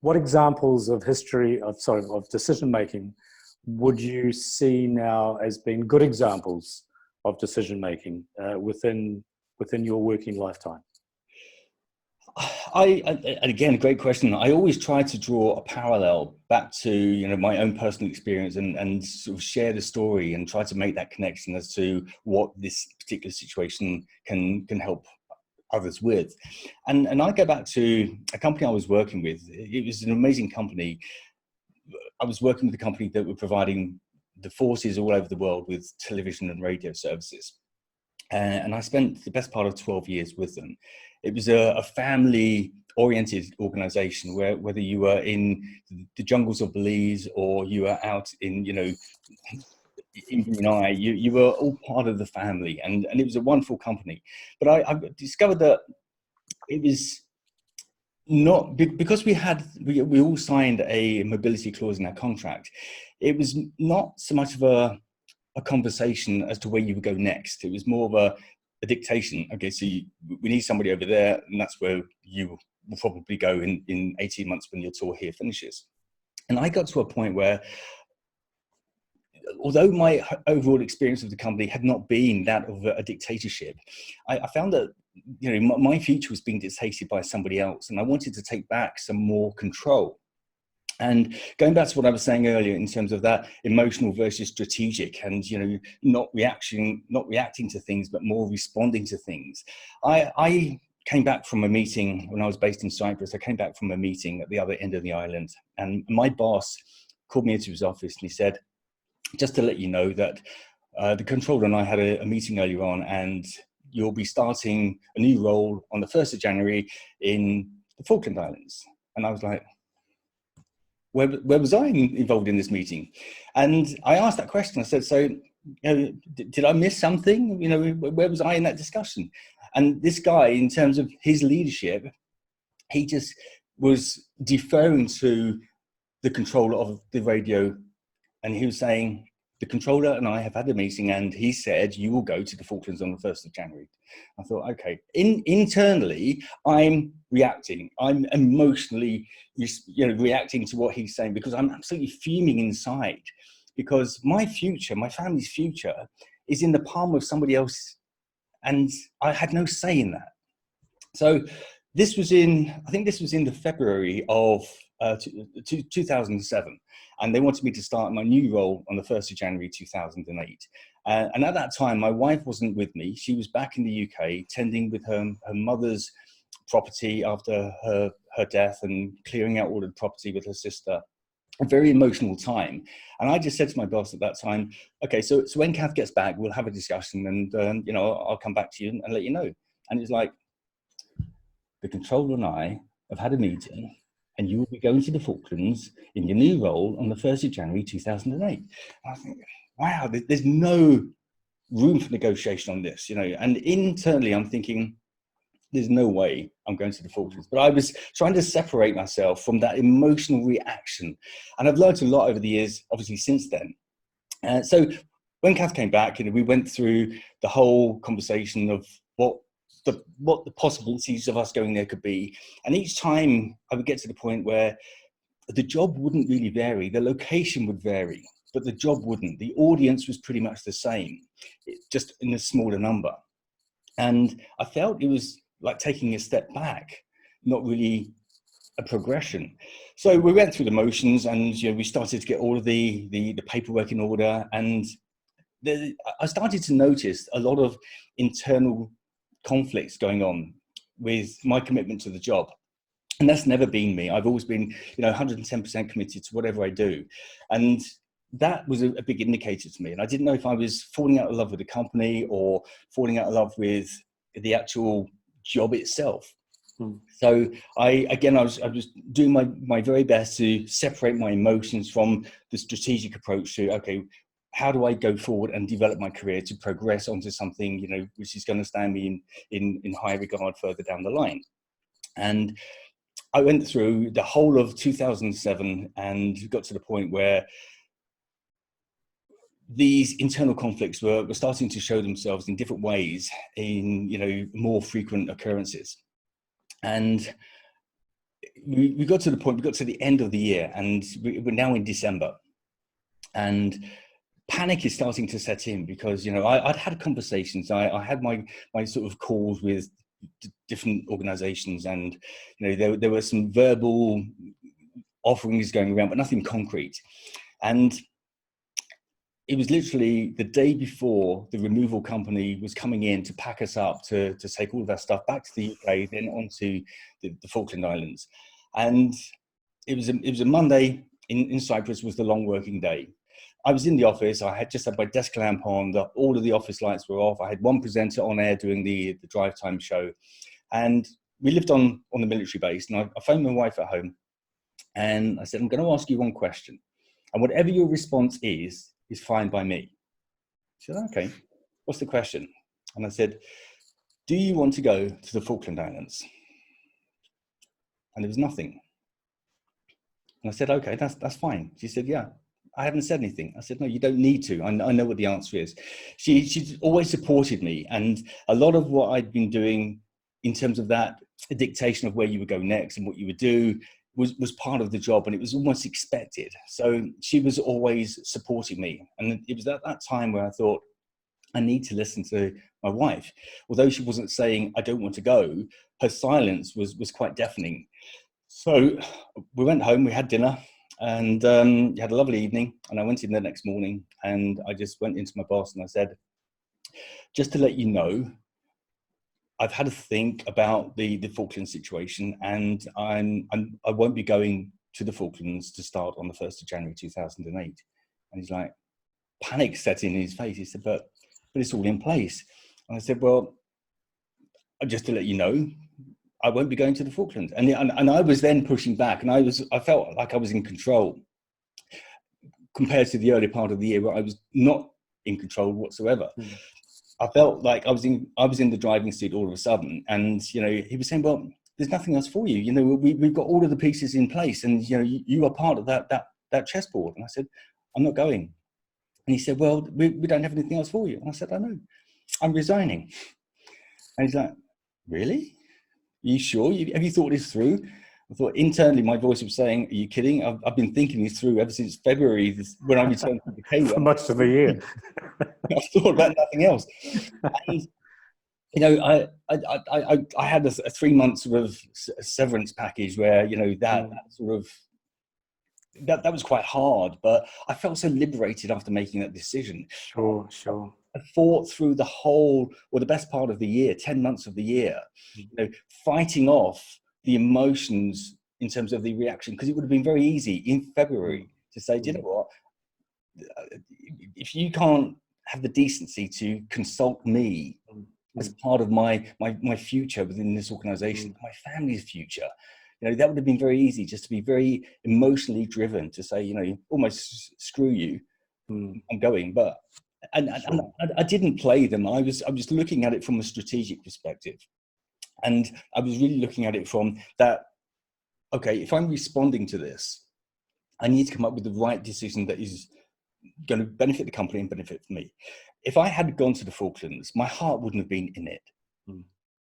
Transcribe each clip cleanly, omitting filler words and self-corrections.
what examples of of decision making would you see now as being good examples of decision making within your working lifetime? Again, a great question. I always try to draw a parallel back to my own personal experience and sort of share the story and try to make that connection as to what this particular situation can help others with. And I go back to a company I was working with. It was an amazing company. I was working with a company that were providing the forces all over the world with television and radio services. And I spent the best part of 12 years with them. It was a family-oriented organization where whether you were in the jungles of Belize or you were out in, in Brunei, you were all part of the family, and it was a wonderful company. But I discovered that it was not, because we all signed a mobility clause in our contract. It was not so much of a conversation as to where you would go next. It was more of a dictation. Okay, so we need somebody over there, and that's where you will probably go in 18 months when your tour here finishes. And I got to a point where, although my overall experience of the company had not been that of a dictatorship, I found that my future was being dictated by somebody else, and I wanted to take back some more control. And going back to what I was saying earlier in terms of that emotional versus strategic, and not reacting to things, but more responding to things. I came back from a meeting when I was based in Cyprus. I came back from a meeting at the other end of the island, and my boss called me into his office and he said, "Just to let you know that the controller and I had a meeting earlier on, and you'll be starting a new role on the 1st of January in the Falkland Islands." And I was like, where was I involved in this meeting? And I asked that question. I said, so did I miss something? Where was I in that discussion? And this guy, in terms of his leadership, he just was deferring to the controller of the radio. And he was saying, the controller and I have had a meeting, and he said, you will go to the Falklands on the 1st of January. I thought, okay, internally, I'm reacting. I'm emotionally, reacting to what he's saying, because I'm absolutely fuming inside, because my future, my family's future, is in the palm of somebody else, and I had no say in that. So this was I think this was in the February of 2007. And they wanted me to start my new role on the 1st of January 2008. And at that time, my wife wasn't with me. She was back in the UK, tending with her mother's property after her death, and clearing out all the property with her sister. A very emotional time. And I just said to my boss at that time, okay, so when Kath gets back, we'll have a discussion, and I'll come back to you and let you know. And it's like, the controller and I have had a meeting, and you will be going to the Falklands in your new role on the 1st of January 2008. And I think, wow, there's no room for negotiation on this, and internally I'm thinking, there's no way I'm going to the Falklands. But I was trying to separate myself from that emotional reaction. And I've learned a lot over the years, obviously, since then. So when Kath came back, we went through the whole conversation of what the possibilities of us going there could be. And each time I would get to the point where the job wouldn't really vary. The location would vary, but the job wouldn't. The audience was pretty much the same, just in a smaller number. And I felt it was like taking a step back, not really a progression. So we went through the motions, and we started to get all of the paperwork in order. And I started to notice a lot of internal conflicts going on with my commitment to the job. And that's never been me. I've always been, 110% committed to whatever I do. And that was a big indicator to me. And I didn't know if I was falling out of love with the company or falling out of love with the actual job itself. So I was doing my very best to separate my emotions from the strategic approach to, okay, how do I go forward and develop my career to progress onto something, which is going to stand me in high regard further down the line. And I went through the whole of 2007 and got to the point where these internal conflicts were starting to show themselves in different ways, in more frequent occurrences. And we got to the point, we got to the end of the year, and we're now in December, and panic is starting to set in because, you know, I'd had conversations. I had my sort of calls with different organizations, and, you know, there were some verbal offerings going around, but nothing concrete. And it was literally the day before the removal company was coming in to pack us up to take all of our stuff back to the UK, then onto the Falkland Islands. And it was a Monday in Cyprus, was the long working day. I was in the office. I had just had my desk lamp on. All of the office lights were off. I had one presenter on air doing the drive time show. And we lived on the military base. And I phoned my wife at home. And I said, I'm going to ask you one question. And whatever your response is fine by me. She said, okay, what's the question? And I said, do you want to go to the Falkland Islands? And there was nothing. And I said, okay, that's fine. She said, yeah, I haven't said anything. I said, no, you don't need to. I know what the answer is. She's always supported me. And a lot of what I'd been doing in terms of that dictation of where you would go next and what you would do was part of the job, and it was almost expected. So she was always supporting me. And it was at that time where I thought, I need to listen to my wife. Although she wasn't saying, I don't want to go, her silence was quite deafening. So we went home, we had dinner, and had a lovely evening. And I went in the next morning, and I just went into my boss and I said, just to let you know, I've had a think about the Falklands situation, and I won't be going to the Falklands to start on the 1st of January 2008. And he's like, panic set in his face. He said, but it's all in place. And I said, well, just to let you know, I won't be going to the Falklands. And I was then pushing back, and I felt like I was in control compared to the early part of the year where I was not in control whatsoever. Mm. I felt like I was in the driving seat all of a sudden. And, you know, he was saying, well, there's nothing else for you. You know, we've got all of the pieces in place, and, you know, you are part of that chessboard. And I said, I'm not going. And he said, well, we don't have anything else for you. And I said, I know, I'm resigning. And he's like, really? Are you sure? Have you thought this through? I thought internally my voice was saying, are you kidding? I've been thinking this through ever since February when I returned to the UK. For much of a year. I thought about nothing else. And, you know, I had a 3 month sort of severance package where, you know, that was quite hard, but I felt so liberated after making that decision. Sure. I fought through the whole, or the best part of the year, 10 months of the year, you know, fighting off the emotions in terms of the reaction, because it would have been very easy in February to say, do you know what, if you can't have the decency to consult me as part of my future within this organization, my family's future, you know, that would have been very easy just to be very emotionally driven to say, you know, almost screw you, I'm going. But and I didn't play them. I was looking at it from a strategic perspective, and I was really looking at it from that. Okay, if I'm responding to this, I need to come up with the right decision that is going to benefit the company and benefit me. If I had gone to the Falklands, my heart wouldn't have been in it,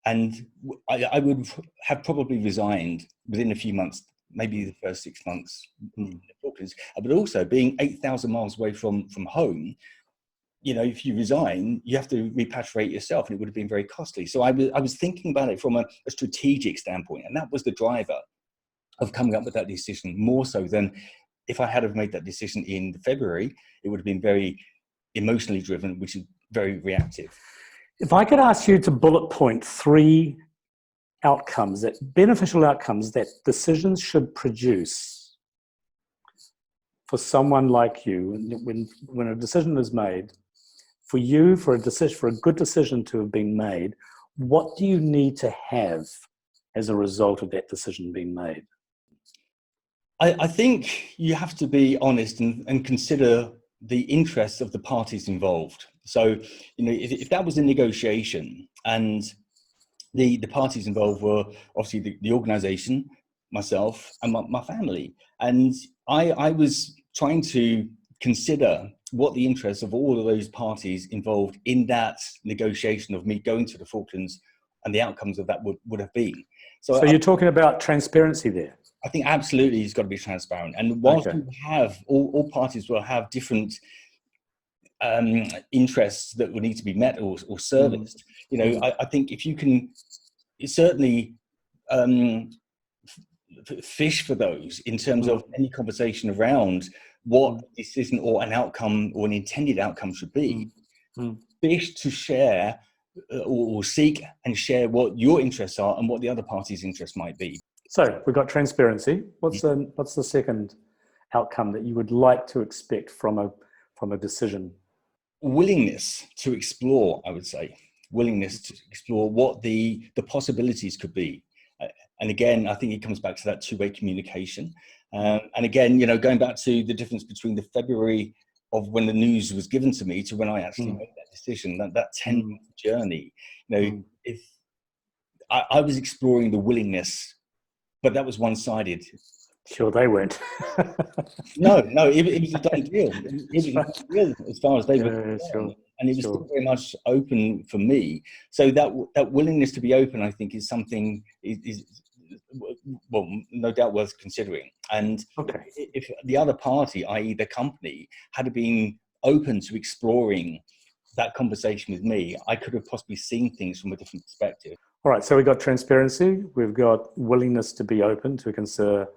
and I would have probably resigned within a few months, maybe the first 6 months in the Falklands. But also being 8,000 miles away from home, you know, if you resign, you have to repatriate yourself, and it would have been very costly. So I was thinking about it from a strategic standpoint, and that was the driver of coming up with that decision, more so than if I had have made that decision in February. It would have been very emotionally driven, which is very reactive. If I could ask you to bullet point 3 outcomes, beneficial outcomes that decisions should produce for someone like you, when a decision is made, for you, for a good decision to have been made, what do you need to have as a result of that decision being made? I think you have to be honest and consider the interests of the parties involved. So, you know, if that was a negotiation and the parties involved were obviously the organization, myself, and my family, and I was trying to consider what the interests of all of those parties involved in that negotiation of me going to the Falklands and the outcomes of that would have been. So you're talking about transparency there? I think absolutely it's got to be transparent. And whilst Okay. we have, all parties will have different interests that will need to be met or serviced, you know, I think if you can certainly fish for those in terms of any conversation around what a decision or an outcome or an intended outcome should be, fish to share or seek and share what your interests are and what the other party's interests might be. So we've got transparency. What's the second outcome that you would like to expect from a decision? Willingness to explore, I would say. Willingness to explore what the possibilities could be. And again, I think it comes back to that two-way communication. And again, you know, going back to the difference between the February of when the news was given to me to when I actually made that decision, that 10-month journey, you know, if I was exploring the willingness, but that was one-sided. Sure, they weren't. No, it was a done deal. It was a done deal as far as they were concerned. And it was still very much open for me. So that willingness to be open, I think, is something well, no doubt worth considering. And if the other party, i.e. the company, had been open to exploring that conversation with me, I could have possibly seen things from a different perspective. All right, so we've got transparency, we've got willingness to be open to consider,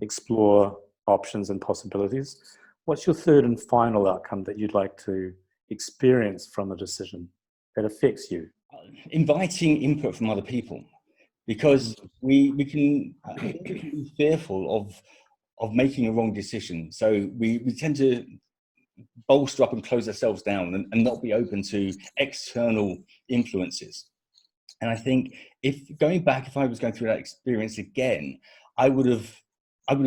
explore options and possibilities. What's your third and final outcome that you'd like to experience from a decision that affects you? Inviting input from other people, because we can be fearful of making a wrong decision. So we tend to bolster up and close ourselves down and not be open to external influences. And I think if I was going through that experience again, I would have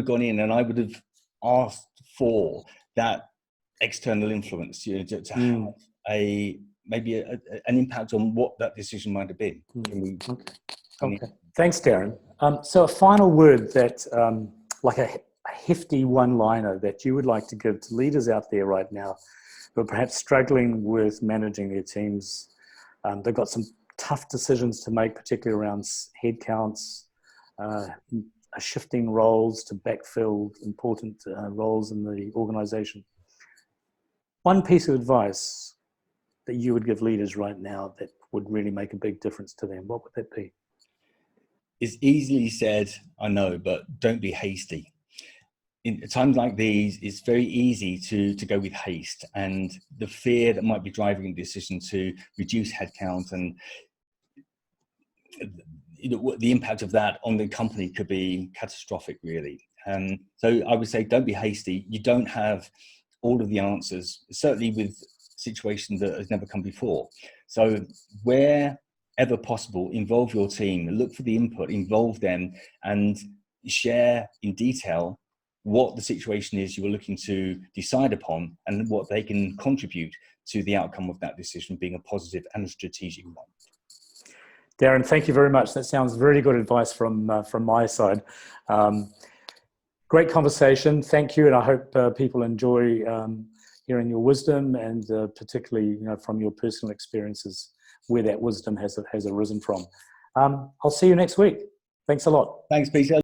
gone in and I would have asked for that external influence, you know, to have maybe an impact on what that decision might have been. Okay. Thanks, Darren. So a final word that, like a hefty one-liner that you would like to give to leaders out there right now who are perhaps struggling with managing their teams. They've got some tough decisions to make, particularly around headcounts, shifting roles to backfill important roles in the organization. One piece of advice that you would give leaders right now that would really make a big difference to them, what would that be? It's easily said, I know, but don't be hasty. In times like these, it's very easy to go with haste and the fear that might be driving a decision to reduce headcount, and you know, the impact of that on the company could be catastrophic, really. So I would say don't be hasty. You don't have all of the answers, certainly with situations that has never come before. So wherever possible, involve your team, look for the input, involve them, and share in detail what the situation is you are looking to decide upon and what they can contribute to the outcome of that decision being a positive and a strategic one. Darren, thank you very much. That sounds very good advice from my side. Great conversation. Thank you, and I hope people enjoy hearing your wisdom and particularly, you know, from your personal experiences where that wisdom has arisen from. I'll see you next week. Thanks a lot. Thanks, Peter.